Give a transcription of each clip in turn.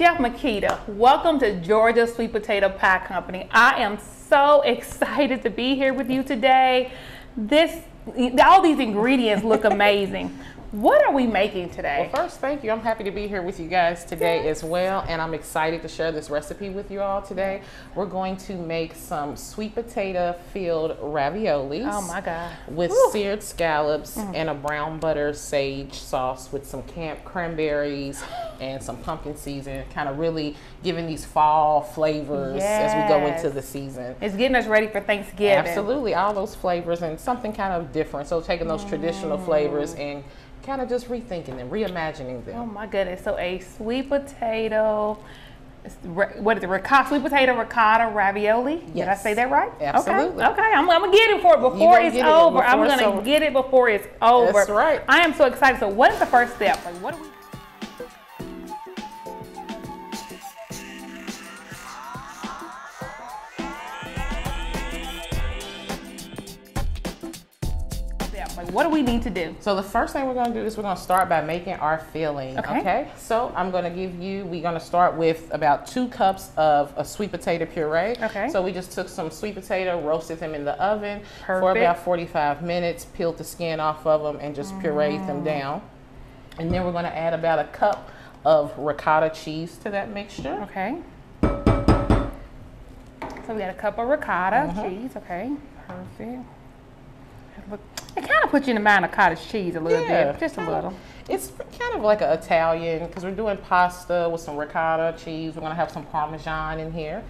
Chef Makeda, welcome to Georgia Sweet Potato Pie Company. I am so excited to be here with you today. All these ingredients look amazing. What are we making today? Well, first, thank you. I'm happy to be here with you guys today as well, and I'm excited to share this recipe with you all today. We're going to make some sweet potato filled raviolis. Oh my God. With seared scallops and a brown butter sage sauce with some cranberries and some pumpkin season, kind of really giving these fall flavors as we go into the season. It's getting us ready for Thanksgiving. Absolutely, all those flavors and something kind of different. So taking those traditional flavors and kind of just rethinking them, reimagining them. Oh my goodness. So a sweet potato, what is it, sweet potato ricotta ravioli? Yes. Did I say that right? Absolutely. Okay, I'm gonna get it for it before it's over. I'm gonna get it before it's over. That's right. I am so excited. So what is the first step? Like, what do we? What do we need to do? So the first thing we're going to do is we're going to start by making our filling. Okay. So I'm going to we're going to start with about 2 cups of a sweet potato puree. Okay. So we just took some sweet potato, roasted them in the oven for about 45 minutes, peeled the skin off of them and just pureed them down. And then we're going to add about 1 cup of ricotta cheese to that mixture. Okay. So we got 1 cup of ricotta cheese. Okay. Perfect. It kind of puts you in the mind of cottage cheese a little bit, just a little. It's kind of like an Italian, because we're doing pasta with some ricotta cheese. We're going to have some Parmesan in here.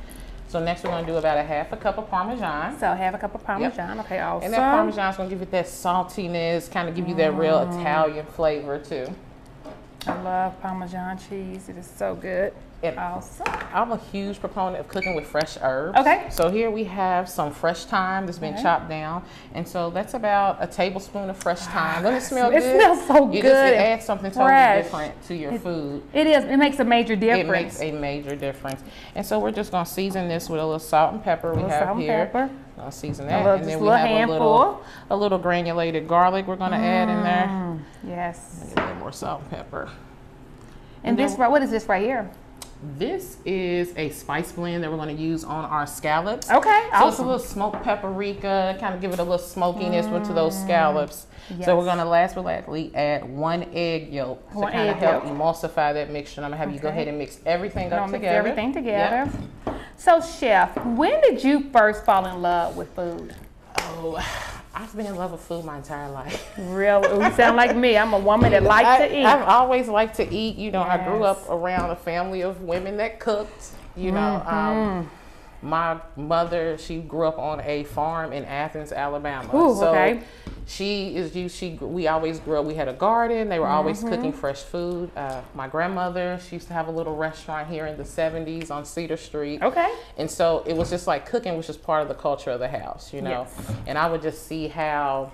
So next we're going to do about 1/2 cup of Parmesan. So 1/2 cup of Parmesan, okay, awesome. And that Parmesan is going to give it that saltiness, kind of give you that real Italian flavor too. I love Parmesan cheese, it is so good. And awesome. I'm a huge proponent of cooking with fresh herbs. Okay. So here we have some fresh thyme that's been chopped down. And so that's about 1 tablespoon of fresh thyme. Doesn't it smell good? It smells so good. It adds something totally different to your food. It is. It makes a major difference. It makes a major difference. And so we're just going to season this with a little salt and pepper we have here. I'll season that. And then we have a little granulated garlic we're going to add in there. Yes. A little more salt and pepper. And this, what is this right here? This is a spice blend that we're going to use on our scallops. Okay, so it's a little smoked paprika, kind of give it a little smokiness to those scallops. Yes. So we're going to last but not least add 1 egg yolk to kind of help emulsify that mixture. And I'm going to have you go ahead and mix everything up together. Mix everything together. Yep. So Chef, when did you first fall in love with food? Oh, I've been in love with food my entire life. Really? You sound like me. I'm a woman that likes to eat. I've always liked to eat. You know, I grew up around a family of women that cooked. You know, my mother, she grew up on a farm in Athens, Alabama. Ooh, okay. We always grew up, we had a garden. They were always cooking fresh food. My grandmother, she used to have a little restaurant here in the 70s on Cedar Street. Okay. And so it was just like cooking was just part of the culture of the house, you know. Yes. And I would just see how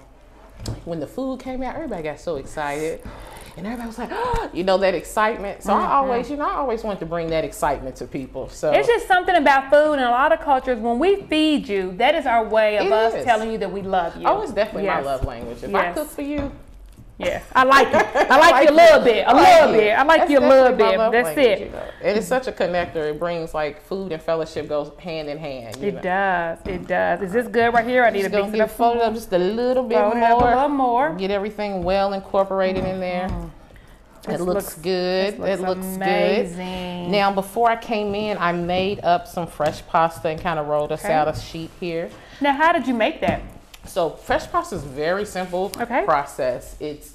when the food came out, everybody got so excited. And everybody was like, oh, you know, that excitement. So I always wanted to bring that excitement to people. So it's just something about food in a lot of cultures. When we feed you, that is our way of us telling you that we love you. Oh, it's definitely my love language. If I cook for you, I like it. I like you a little bit. I like you a little bit. That's it. You know? And it's such a connector. It brings like food and fellowship goes hand in hand. It does. It does. Is this good right here? I need to mix it up. Fold it up just a little bit more. A little more. Get everything well incorporated in there. It looks good. It looks amazing. Good. Now, before I came in, I made up some fresh pasta and kind of rolled us out a sheet here. Now, how did you make that? So fresh pasta is a very simple process. It's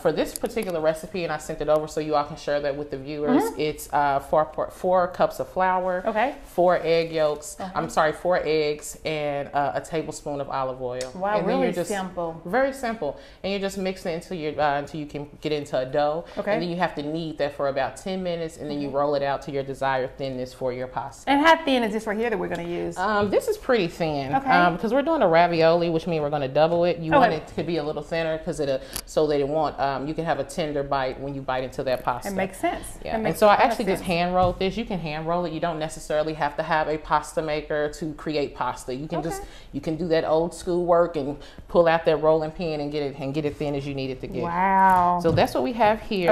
for this particular recipe, and I sent it over so you all can share that with the viewers. It's 4 cups of flour, 4 egg yolks. I'm sorry, 4 eggs, and a tablespoon of olive oil. Wow, and really simple. Very simple. And you're just mixing it until you can get into a dough. Okay. And then you have to knead that for about 10 minutes, and then you roll it out to your desired thinness for your pasta. And how thin is this right here that we're going to use? This is pretty thin. Because we're doing a ravioli, which means we're going to double it. You want it to be a little thinner so that it won't, you can have a tender bite when you bite into that pasta. It makes sense. Yeah. And so I actually just hand rolled this. You can hand roll it. You don't necessarily have to have a pasta maker to create pasta. You can you can do that old school work and pull out that rolling pin and get it thin as you need it to get. Wow. So that's what we have here.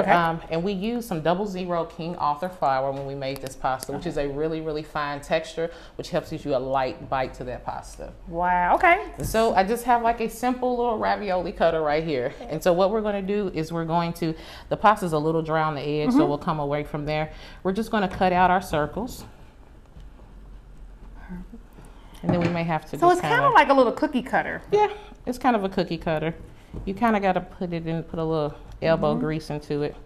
And we use some 00 King Arthur flour when we made this pasta, which is a really, really fine texture, which helps give you a light bite to that pasta. Wow. Okay. So I just have like a simple little ravioli cutter right here. And so what we're going to do is the pasta's a little dry on the edge, so we'll come away from there. We're just going to cut out our circles. And then we may have to So it's kind of like a little cookie cutter. Yeah, it's kind of a cookie cutter. You kind of got to put a little elbow grease into it.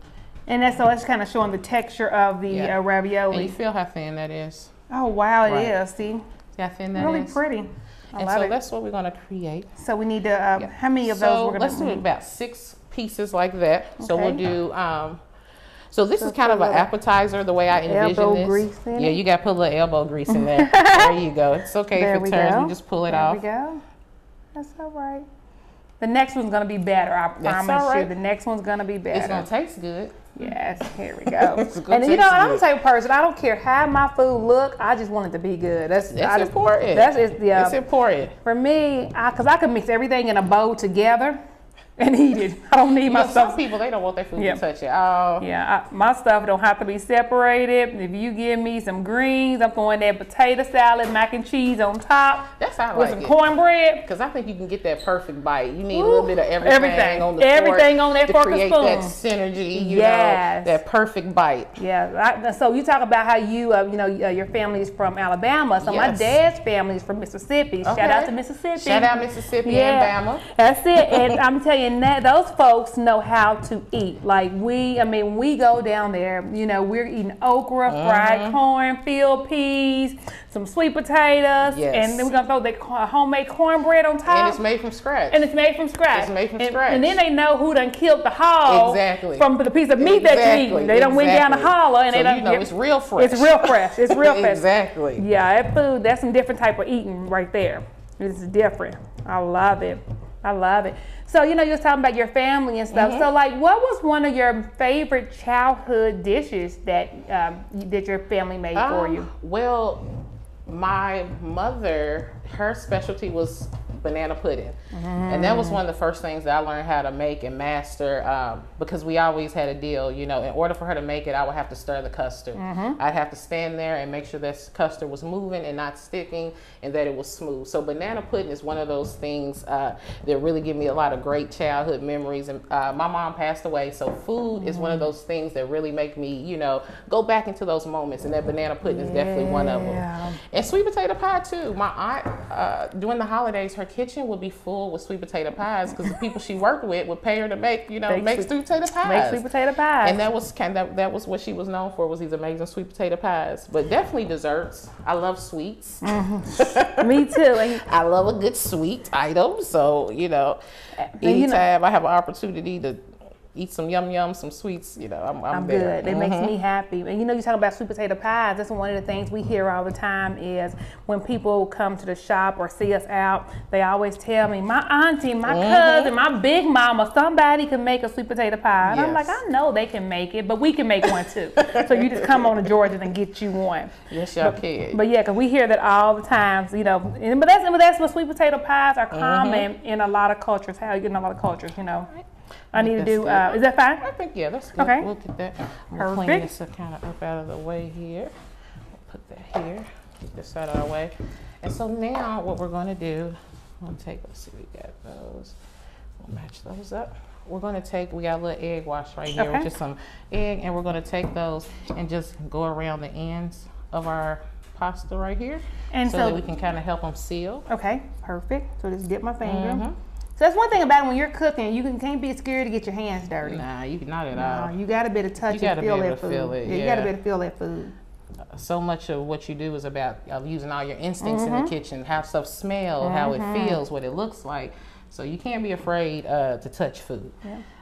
And so it's kind of showing the texture of the ravioli. And you feel how thin that is. Oh, wow, it is. See? How thin that really is. Pretty. And so that's what we're going to create. So we need to, how many of those we're going to let's do about 6 pieces like that. Okay. So we'll do, so this is kind of an appetizer, the way I envision elbow grease in it. You got to put a little elbow grease in there. There you go. It's okay if it turns. We just pull it off. There we go. That's all right. The next one's going to be better. I promise you. The next one's going to be better. It's going to taste good. Yes, here we go. And you know, I'm the type of person, I don't care how my food look, I just want it to be good. That's important. It's important. For me, because I can mix everything in a bowl together and eat it. I don't need my stuff. Some people, they don't want their food to touch it. Oh. Yeah, my stuff don't have to be separated. If you give me some greens, I'm throwing that potato salad, mac and cheese on top. That's how I with like some cornbread. Because I think you can get that perfect bite. You need a little bit of everything on the everything on that fork to create that synergy. You know, that perfect bite. Yeah. So you talk about how your family is from Alabama. So my dad's family is from Mississippi. Shout out to Mississippi. Shout out Mississippi and Bama. That's it. And I'm telling you, those folks know how to eat. Like when we go down there, we're eating okra, fried corn, field peas, some sweet potatoes, and then we're gonna throw the homemade cornbread on top. And it's made from scratch. It's made from scratch. And then they know who done killed the hog from the piece of meat that you eat. They done went down the holler and it's real fresh. It's real fresh. It's real fresh. Exactly. Yeah, that food, that's some different type of eating right there. It's different. I love it. I love it. So, you were talking about your family and stuff. So, like, what was one of your favorite childhood dishes that your family made for you? Well, my mother, her specialty was banana pudding. And that was one of the first things that I learned how to make and master because we always had a deal, in order for her to make it, I would have to stir the custard. I'd have to stand there and make sure that custard was moving and not sticking and that it was smooth. So banana pudding is one of those things that really give me a lot of great childhood memories. And my mom passed away, so food is one of those things that really make me, go back into those moments, and that banana pudding is definitely one of them. And sweet potato pie too. My aunt, during the holidays, her kitchen would be full with sweet potato pies because the people she worked with would pay her to make, make sweet potato pies. Make sweet potato pies. And that was what she was known for, was these amazing sweet potato pies. But definitely desserts. I love sweets. Me too. I love a good sweet item. So, anytime I have an opportunity to eat some yum, some sweets, I'm there. Good. It makes me happy. And you talk about sweet potato pies. That's one of the things we hear all the time is when people come to the shop or see us out, they always tell me, my auntie, my cousin, my big mama, somebody can make a sweet potato pie. And I'm like, I know they can make it, but we can make one too. So you just come on to Georgia and get you one. Yes, y'all can. But yeah, because we hear that all the time, but that's what sweet potato pies are common in a lot of cultures. How you get in a lot of cultures, I need to do, is that fine? I think, that's good. Okay. We'll get that. We'll clean this kind of up out of the way here. We'll put that here. Get this out of our way. And so now what we're going to do, let's see, we got those. We'll match those up. We're going to take, we got a little egg wash right here, with just some egg, and we're going to take those and just go around the ends of our pasta right here, and so that we can kind of help them seal. Okay, perfect. So just dip my finger. So that's one thing about it, when you're cooking, you can't be scared to get your hands dirty. Nah, you not at all. You got to be able to touch and feel that food. You got to be able to feel that food. So much of what you do is about using all your instincts in the kitchen, how stuff smells, how it feels, what it looks like. So you can't be afraid to touch food.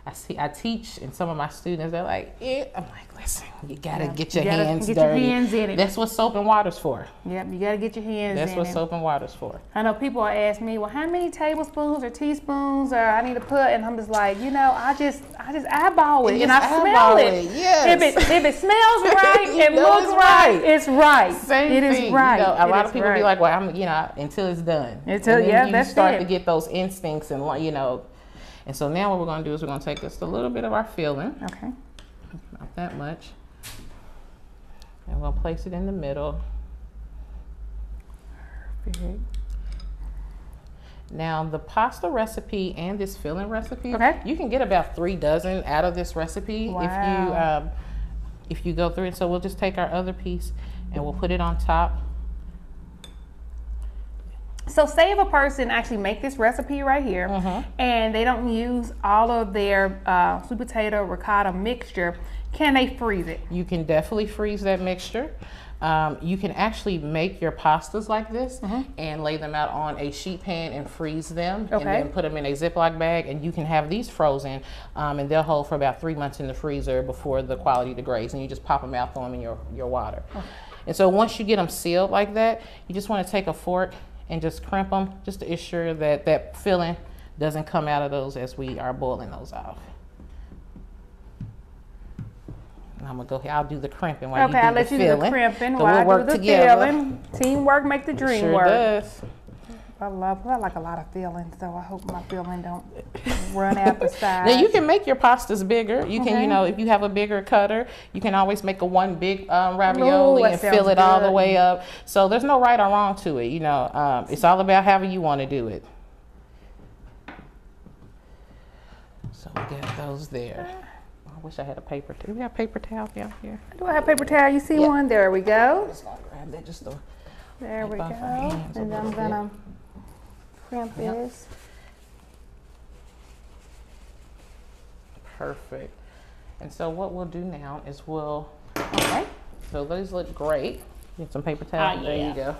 I teach, and some of my students, they're like, yeah. I'm like, listen, you gotta get your hands dirty. Your hands in it. That's what soap and water's for. Yep, you gotta get your hands in it. That's what soap and water's for. I know people ask me, well, how many tablespoons or teaspoons or I need to put, and I'm just like, you know, I just eyeball it, and I smell it. Yes. If it smells right, it looks right, it's right. Same it thing. Is right. You know, a lot of people be like, well, I'm, you know, until it's done. Until you start to get those instincts, and you know. And so now what we're going to do is we're going to take just a little bit of our filling. Okay. Not that much. And we'll place it in the middle. Perfect. Now the pasta recipe and this filling recipe, you can get about 3 dozen out of this recipe. Wow. If you go through it. So we'll just take our other piece and we'll put it on top. So say if a person actually make this recipe right here and they don't use all of their sweet potato ricotta mixture, can they freeze it? You can definitely freeze that mixture. You can actually make your pastas like this and lay them out on a sheet pan and freeze them and then put them in a Ziploc bag, and you can have these frozen and they'll hold for about 3 months in the freezer before the quality degrades, and you just pop them out, throw them in your water. And so once you get them sealed like that, you just want to take a fork and just crimp them just to ensure that that filling doesn't come out of those as we are boiling those off. And I'm gonna go here. I'll do the crimping while you do the filling. Okay, I'll let you do the crimping while I do the filling. Teamwork make the dream work. Sure does. I like a lot of filling, so I hope my filling don't run out the side. Now you can make your pastas bigger. You can, you know, if you have a bigger cutter, you can always make one big ravioli and fill it all the way up. So there's no right or wrong to it. You know, it's all about however you want to do it. So we get those there. I wish I had a paper. Do we have paper towel down here? Do I have paper towel? You see one? There we go. I'm just gonna grab that just to. There we go. And I'm gonna crimp this. Perfect. And so what we'll do now is we'll, so those look great. Get some paper towel. There you go.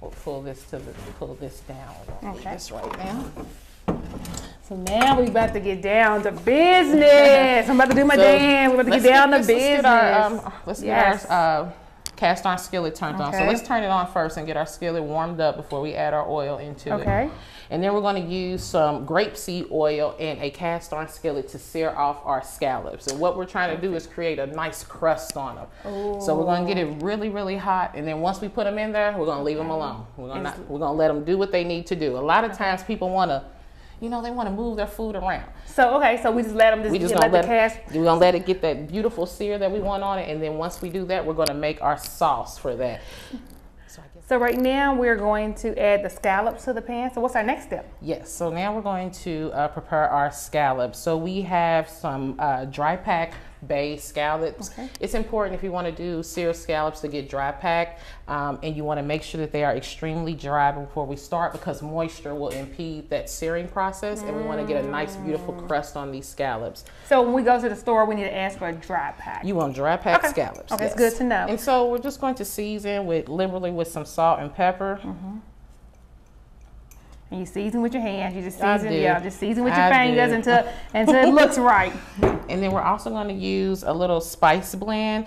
We'll pull this down. Okay. This right now. So now we about to get down to business. I'm about to do my dance. We're about to get down to business. Let's get our cast iron skillet turned on. So let's turn it on first and get our skillet warmed up before we add our oil into it. And then we're going to use some grapeseed oil and a cast iron skillet to sear off our scallops. And what we're trying to do is create a nice crust on them. So we're going to get it really, really hot. And then once we put them in there, we're going to leave them alone. We're going to let them do what they need to do. A lot of times people want to, you know, they want to move their food around. So, so we just let them we're going to let it get that beautiful sear that we want on it. And then once we do that, we're going to make our sauce for that. So right now we're going to add the scallops to the pan. So what's our next step? Yes, so now we're going to prepare our scallops. So we have some dry pack bay scallops. It's important if you want to do seared scallops to get dry packed, and you want to make sure that they are extremely dry before we start, because moisture will impede that searing process, and we want to get a nice beautiful crust on these scallops. So when we go to the store, we need to ask for a dry pack. You want dry pack scallops. Okay, that's good to know. And so we're just going to season liberally with some salt and pepper. And you season with your hands. You just season, just season with your fingers until it looks right. And then we're also going to use a little spice blend.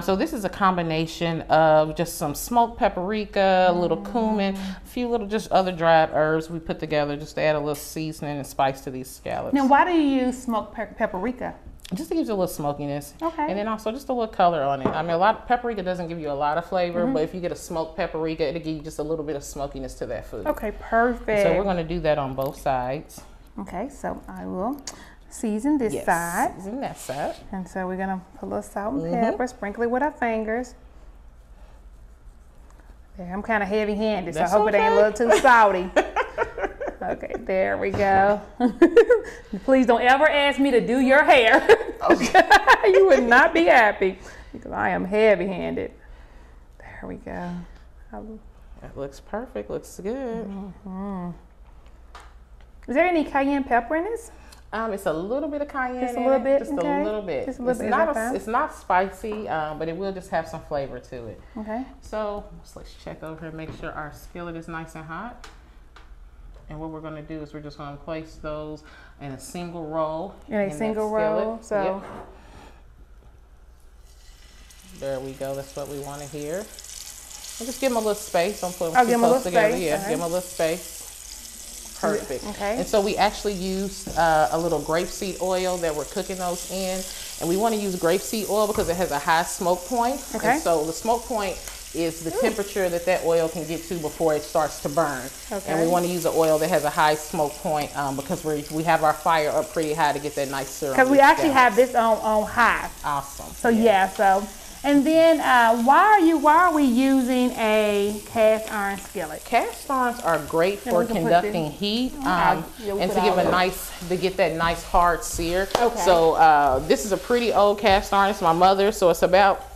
So this is a combination of just some smoked paprika, a little cumin, a few little just other dried herbs we put together just to add a little seasoning and spice to these scallops. Now, why do you use smoked paprika? Just to give you a little smokiness. And then also just a little color on it. I mean, paprika doesn't give you a lot of flavor, but if you get a smoked paprika, it'll give you just a little bit of smokiness to that food. Okay, perfect. So we're going to do that on both sides. Okay, so I will season this side. Season that side. And so we're going to put a little salt and pepper, sprinkle it with our fingers. There, I'm kind of heavy-handed, so I hope it ain't a little too salty. Okay, there we go. Please don't ever ask me to do your hair. You would not be happy because I am heavy-handed. There we go. That looks perfect. Looks good. Is there any cayenne pepper in this? It's a little bit of cayenne. Just a little bit? Just a little bit. Just a little bit. It's not spicy, but it will just have some flavor to it. Okay. So let's check over here, make sure our skillet is nice and hot. And what we're going to do is we're just going to place those in a single roll. In a single roll. So. Yep. There we go. That's what we want to hear. And just give them a little space. Don't put them too close together. Yeah, give them a little space. Perfect. Okay. And so we actually used a little grapeseed oil that we're cooking those in. And we want to use grapeseed oil because it has a high smoke point. Okay. And so the smoke point is the temperature that oil can get to before it starts to burn. Okay. And we want to use an oil that has a high smoke point because we have our fire up pretty high to get that nice syrup. Because we actually have this on high. Awesome. So yeah, so. And then why are we using a cast iron skillet? Cast irons are great for conducting heat and to get that nice hard sear. Okay. So this is a pretty old cast iron. It's my mother's, so it's about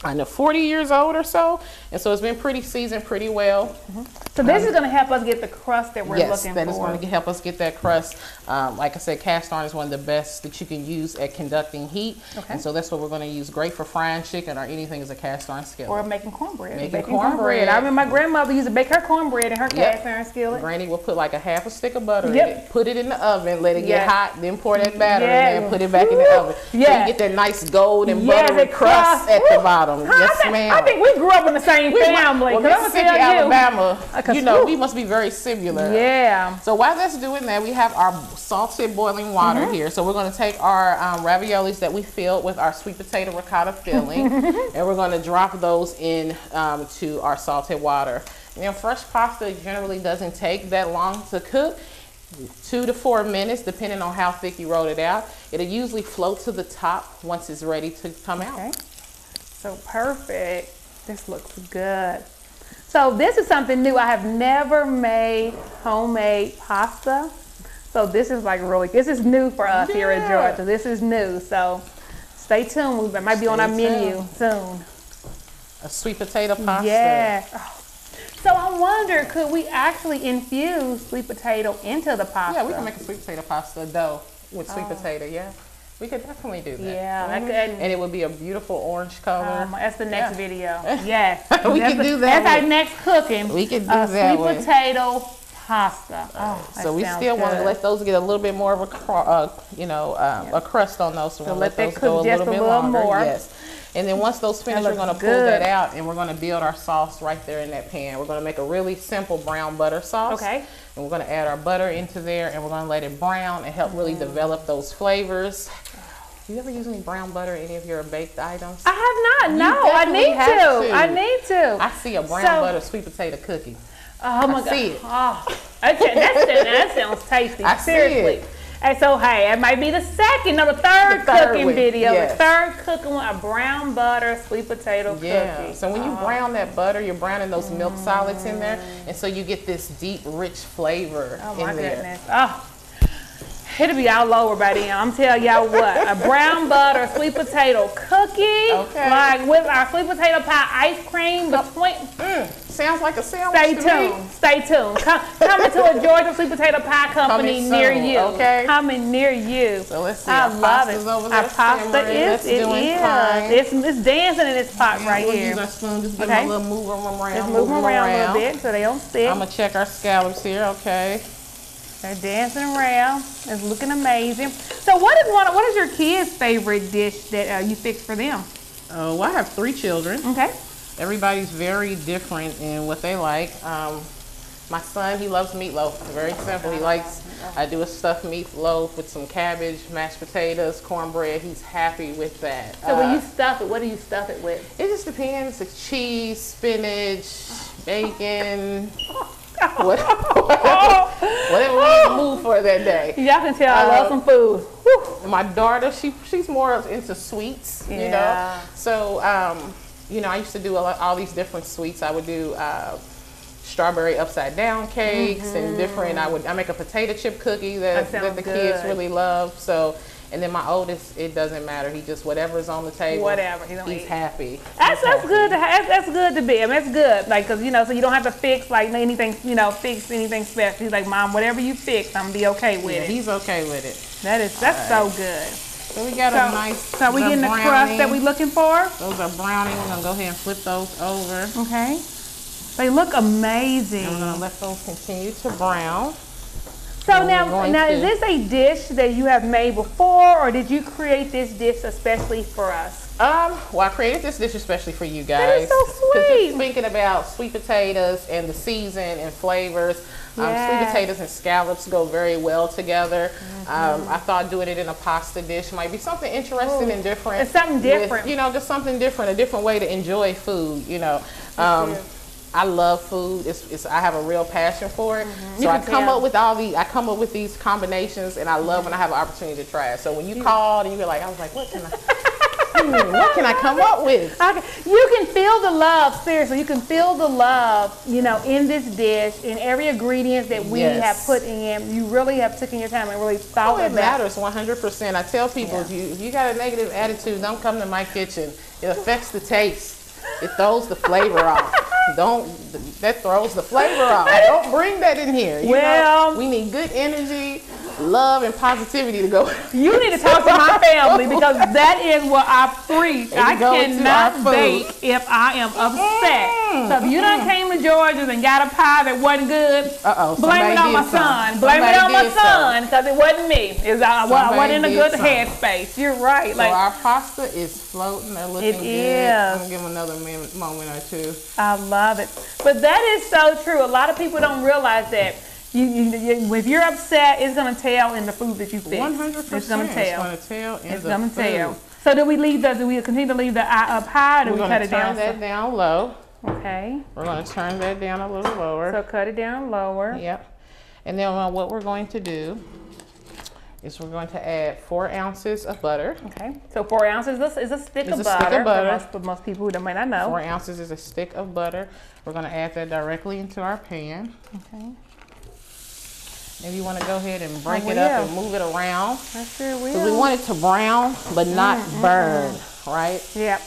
40 years old or so, and so it's been pretty seasoned pretty well. Mm-hmm. So this is going to help us get the crust that we're looking for. Yes, that is going to help us get that crust. Like I said, cast iron is one of the best that you can use at conducting heat. Okay. And so that's what we're going to use. Great for frying chicken or anything is a cast iron skillet. Or making cornbread. Making cornbread. I remember my grandmother used to bake her cornbread in her cast iron skillet. Granny will put like a half a stick of butter in it, put it in the oven, let it get hot, then pour that batter in there and put it back in the oven. Yeah. So you get that nice golden buttery crust at the bottom. Yes, ma'am. I think we grew up in the same family. Well, Mississippi, Alabama, you know, we must be very similar. Yeah. So while that's doing that, we have our salted boiling water here. So we're going to take our raviolis that we filled with our sweet potato ricotta filling, and we're going to drop those in to our salted water. You know, fresh pasta generally doesn't take that long to cook. 2 to 4 minutes, depending on how thick you roll it out. It'll usually float to the top once it's ready to come out. So perfect. This looks good. So this is something new. I have never made homemade pasta. So this is like this is new for us here in Georgia. This is new. So stay tuned. We might be on our menu soon. A sweet potato pasta. Yeah. Oh. So I wonder, could we actually infuse sweet potato into the pasta? Yeah, we can make a sweet potato pasta dough with sweet potato, yeah. We could definitely do that. Yeah, I could. And it would be a beautiful orange color. That's the next video. Yes. We can do that. That's our next cooking. We can do that sweet potato pasta. Oh, so we still want to let those get a little bit more of a, a crust on those. So we'll let those go a little bit longer. Yes. And then once those finish, we're going to pull that out and we're going to build our sauce right there in that pan. We're going to make a really simple brown butter sauce. Okay. And we're going to add our butter into there and we're going to let it brown and help really develop those flavors. Do you ever use any brown butter in any of your baked items? I have not. No, I need to. I need to. I see a brown butter sweet potato cookie. Oh my God. See it. Oh, that sounds tasty. Seriously. And so, hey, it might be the third cooking video. Yes. The third cooking one, a brown butter sweet potato cookie. So when you brown that butter, you're browning those milk solids in there. And so you get this deep, rich flavor in there. Oh, my goodness. Oh. It'll be all over by then. I'm telling y'all what, a brown butter sweet potato cookie, like with our sweet potato pie ice cream between. Sounds like a sandwich. Stay tuned. Coming to a Georgia sweet potato pie company near you. Okay. Coming near you. So let's see. I love it. Our pasta is. It's dancing in this pot right here. Use our spoon. Just give them a little move them around. Just move them around a little bit so they don't stick. I'm gonna check our scallops here. Okay. They're dancing around. It's looking amazing. So what is your kids' favorite dish that you fix for them? Oh, well, I have 3 children. Okay. Everybody's very different in what they like. My son, he loves meatloaf. Very simple. I do a stuffed meatloaf with some cabbage, mashed potatoes, cornbread. He's happy with that. So when you stuff it, what do you stuff it with? It just depends. It's cheese, spinach, bacon. Whatever we need to move for that day. Y'all can tell I love some food. My daughter, she's more into sweets, you know. So, you know, I used to do all these different sweets. I would do strawberry upside down cakes and different. I make a potato chip cookie that the kids really love. So. And then my oldest, it doesn't matter. He just whatever's on the table. Whatever he's happy. That's good to have. That's good to be. I mean, that's good. Like, cause you know, so you don't have to fix like anything. You know, fix anything special. He's like, Mom, whatever you fix, I'm gonna be okay with it. He's okay with it. That's so good. So we got a nice. So we getting the crust that we looking for. Those are browning. We're gonna go ahead and flip those over. Okay. They look amazing. And we're gonna let those continue to brown. So now is this a dish that you have made before, or did you create this dish especially for us? Well, I created this dish especially for you guys. That is so sweet. Just thinking about sweet potatoes and the season and flavors. Sweet potatoes and scallops go very well together. I thought doing it in a pasta dish might be something interesting and different. It's something different. With, just something different, a different way to enjoy food, I love food. I have a real passion for it. So I come up with these combinations, and I love when I have an opportunity to try it. So when you called and you were like, I was like, what can I come up with? You can feel the love, seriously. You can feel the love, in this dish, in every ingredient that we have put in. You really have taken your time and really thought about it. It matters 100%. I tell people, if you got a negative attitude, don't come to my kitchen. It affects the taste. It throws the flavor off. That throws the flavor off. Don't bring that in here. We need good energy, love, and positivity to go. You need to talk to my family, because that is what I preach. I cannot bake if I am upset. So if you done came to Georgia's and got a pie that wasn't good, blame it on my son. Blame it on my son, because it wasn't me. I wasn't in a good headspace. You're right. So our pasta is floating. They're looking good. Is. I'm going to give them another moment or two. I love it. But that is so true. A lot of people don't realize that. If you're upset, it's going to tell in the food that you fix. 100%. It's going to tell. It's going to tell It's going to tell. So do we continue to leave the eye up high, or do we cut it down? We're going to turn that down low. Okay. We're going to turn that down a little lower. So cut it down lower. Yep. And then what we're going to do is we're going to add 4 ounces of butter. Okay. So 4 ounces is a stick of butter. For most people who might not know. 4 ounces is a stick of butter. We're going to add that directly into our pan. Okay. Maybe you want to go ahead and break it up and move it around. I sure will. Because we want it to brown, but not burn, right? Yep.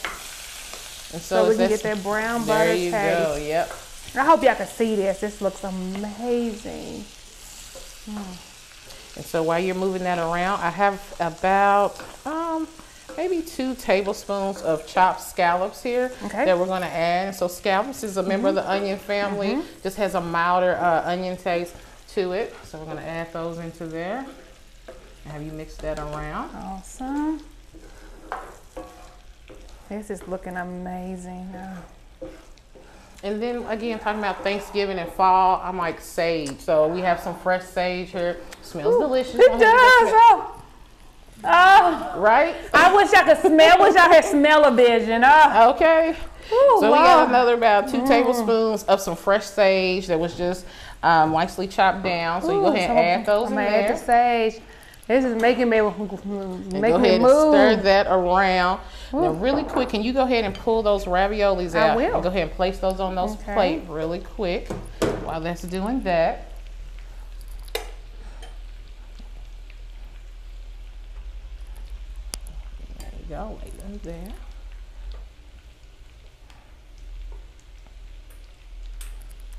And so we can get that brown butter taste. There you go, yep. I hope y'all can see this. This looks amazing. And so while you're moving that around, I have about maybe 2 tablespoons of chopped scallops here that we're going to add. And so scallops is a member of the onion family. Just has a milder onion taste to it. So we're going to add those into there. Have you mix that around? Awesome. This is looking amazing. And then again, talking about Thanksgiving and fall, I'm like sage. So we have some fresh sage here. Smells delicious. It does. Right? I wish I could smell. Wish I had smell-o-vision. Okay. Ooh, so we got another about 2 tablespoons of some fresh sage that was just nicely chopped down. So you go ahead and add those in there. Add the sage. This is making me move. Go ahead and stir that around. Now, really quick, can you go ahead and pull those raviolis out? I will. And go ahead and place those on those plates really quick while that's doing that. There you go, lay them there.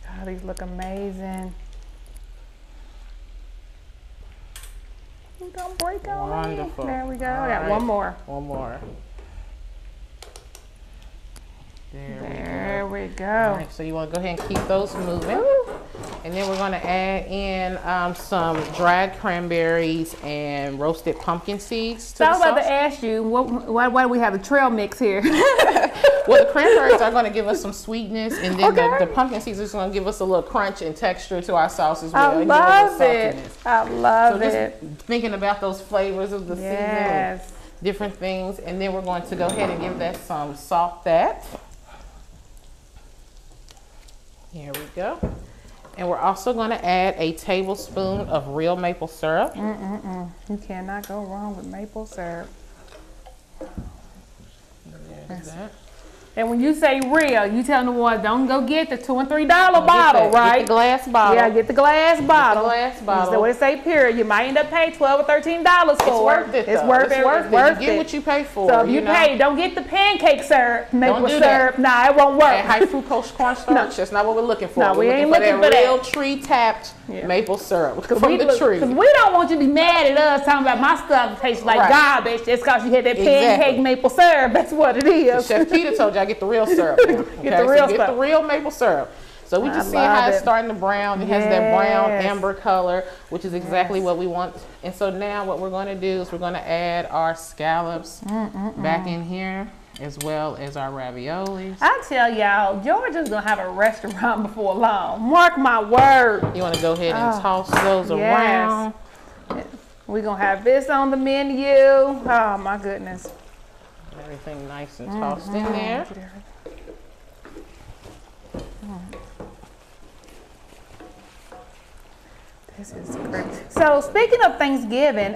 God, these look amazing. Don't break on me. Wonderful. There we go. I got one more. One more. There we go. All right, so you want to go ahead and keep those moving. And then we're going to add in some dried cranberries and roasted pumpkin seeds. So I was about to ask you, why do we have a trail mix here? Well, the cranberries are going to give us some sweetness, and then the pumpkin seeds are going to give us a little crunch and texture to our sauce as well. I love it. I love it. Just thinking about those flavors of the season and different things. And then we're going to go ahead and give that some salt that. Here we go. And we're also going to add a tablespoon of real maple syrup. You cannot go wrong with maple syrup. There's that. And when you say real, you tell them, well, don't go get the $2 and $3 bottle, right? Get the glass bottle. Yeah, get the glass bottle. Get the glass bottle. So what it say, period. You might end up paying $12 or $13 for It's worth it, though. It's worth it. You get what you pay for. So if you pay, don't get the pancake syrup, maple syrup. Nah, it won't work. And high fructose cornstarch. That's not what we're looking for. No, we ain't looking for that. Real tree tapped maple syrup from the tree. Because we don't want you to be mad at us talking about my stuff tastes like garbage. It's because you had that pancake maple syrup. That's what it is. So Chef Peter told you I get the real syrup. Get the real maple syrup. So we just see how it's starting to brown. It has that brown amber color, which is exactly what we want. And so now what we're going to do is we're going to add our scallops back in here, as well as our raviolis. I tell y'all, Georgia's gonna have a restaurant before long. Mark my word. You want to go ahead and toss those around. We're gonna have this on the menu. Oh my goodness. Everything nice and tossed in there. This is great. So speaking of Thanksgiving,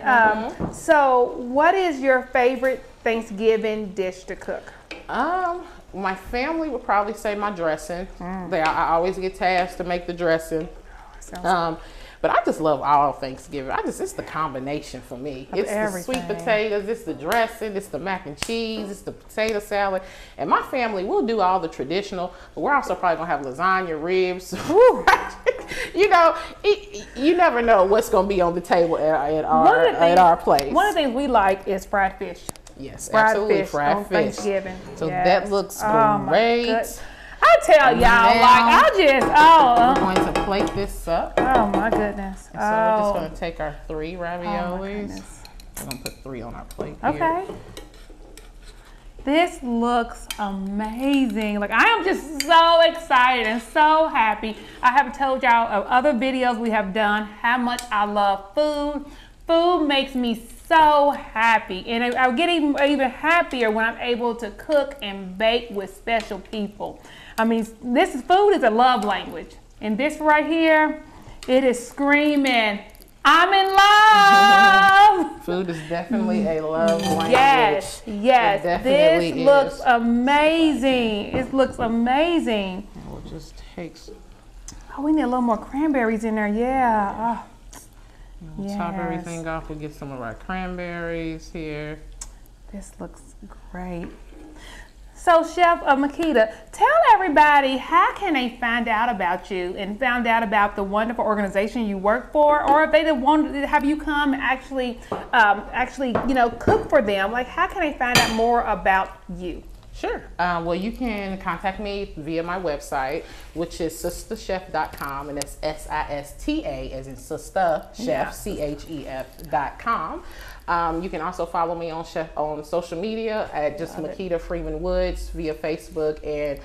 so what is your favorite Thanksgiving dish to cook? My family would probably say my dressing. I always get tasked to make the dressing. But I just love all Thanksgiving. It's the combination for me. It's the sweet potatoes, it's the dressing, it's the mac and cheese, it's the potato salad. And my family, we'll do all the traditional, but we're also probably gonna have lasagna, ribs. You know, you never know what's gonna be on the table at our place. One of the things we like is fried fish. Yes, absolutely, fried fish. Thanksgiving. So that looks great. I tell y'all, we're going to plate this up. Oh my goodness. So we're just going to take our 3 raviolis. We're going to put 3 on our plate here. This looks amazing. Like, I am just so excited and so happy. I have told y'all of other videos we have done how much I love food. Food makes me so happy, and I get even happier when I'm able to cook and bake with special people. I mean, food is a love language, and this right here, it is screaming, I'm in love. Food is definitely a love language. Yes, this looks amazing. It looks amazing. We'll just take. Oh, we need a little more cranberries in there. Yeah. We'll top everything off. We'll get some of our cranberries here. This looks great. So, Chef Makeda, tell everybody, how can they find out about you and find out about the wonderful organization you work for, or if they want to have you come actually, cook for them? Like, how can they find out more about you? Sure. Well, you can contact me via my website, which is sisterchef.com, and that's SISTA as in sister chef, CHEF.com. You can also follow me on social media at just Makeda Freeman Woods via Facebook, and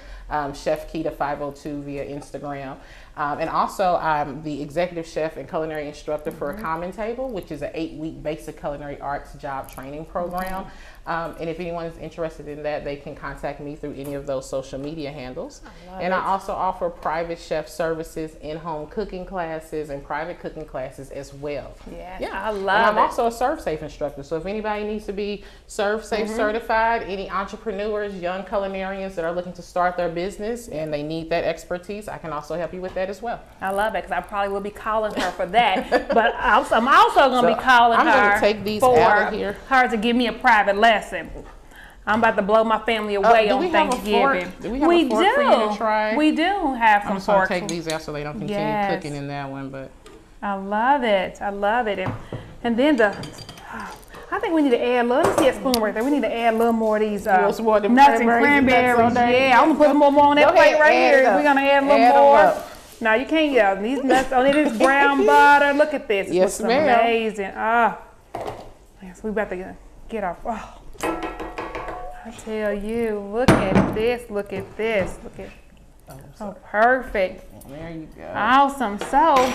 Chef Keda 502 via Instagram. And also, I'm the executive chef and culinary instructor for A Common Table, which is an 8-week basic culinary arts job training program. And if anyone is interested in that, they can contact me through any of those social media handles. I also offer private chef services, in-home cooking classes, and private cooking classes as well. I love it. I'm also a ServSafe instructor. So if anybody needs to be ServSafe certified, any entrepreneurs, young culinarians that are looking to start their business and they need that expertise, I can also help you with that as well. I love it, because I probably will be calling her for that. But I'm also going to be calling her take these out of here. Her to give me a private lesson. I'm about to blow my family away on Thanksgiving. Do we have a fork for you to try? We do have some I'm just going to take these out so they don't continue cooking in that one. But I love it. I love it. And then I think we need to add a little. Let me see a spoon right there. We need to add a little more of these nuts and cranberries. Yeah, I'm going to put some more on that plate right here. We're going to add a little more. No, you can't. These nuts on it is brown butter. Look at this. Yes, ma'am. Amazing. Yes, we about to get our. I tell you, look at this. Look at this. Look at. Perfect. There you go. Awesome. So.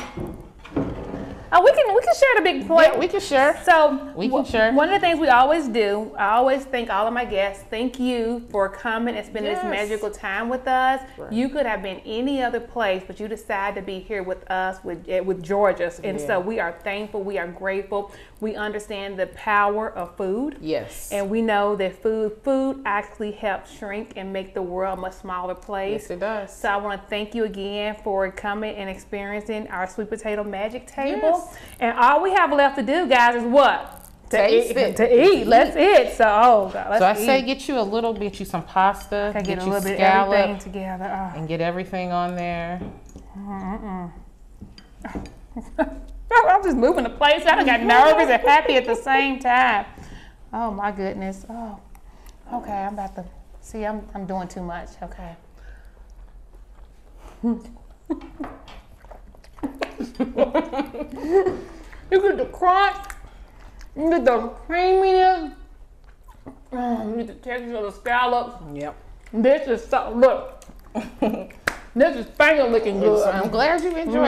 We can share the big plate. Yeah, we can share. So we can share. One of the things we always do, I always thank all of my guests. Thank you for coming and spending this magical time with us. Right. You could have been any other place, but you decided to be here with us, with Georgia. And so we are thankful. We are grateful. We understand the power of food. Yes. And we know that food actually helps shrink and make the world a much smaller place. Yes, it does. So I want to thank you again for coming and experiencing our sweet potato magic table. Yes. And all we have left to do, guys, is what? To eat. Let's eat. So, let's I say get you a little bit, get you some pasta, get a little bit of everything together. And get everything on there. I'm just moving the place. I done got nervous and happy at the same time. Oh my goodness. Oh, okay. I'm about to see. I'm doing too much. Okay. You get the crunch, you get the creaminess, you get the texture of the scallops. Yep. This is so, look, this is finger licking good. I'm glad you enjoyed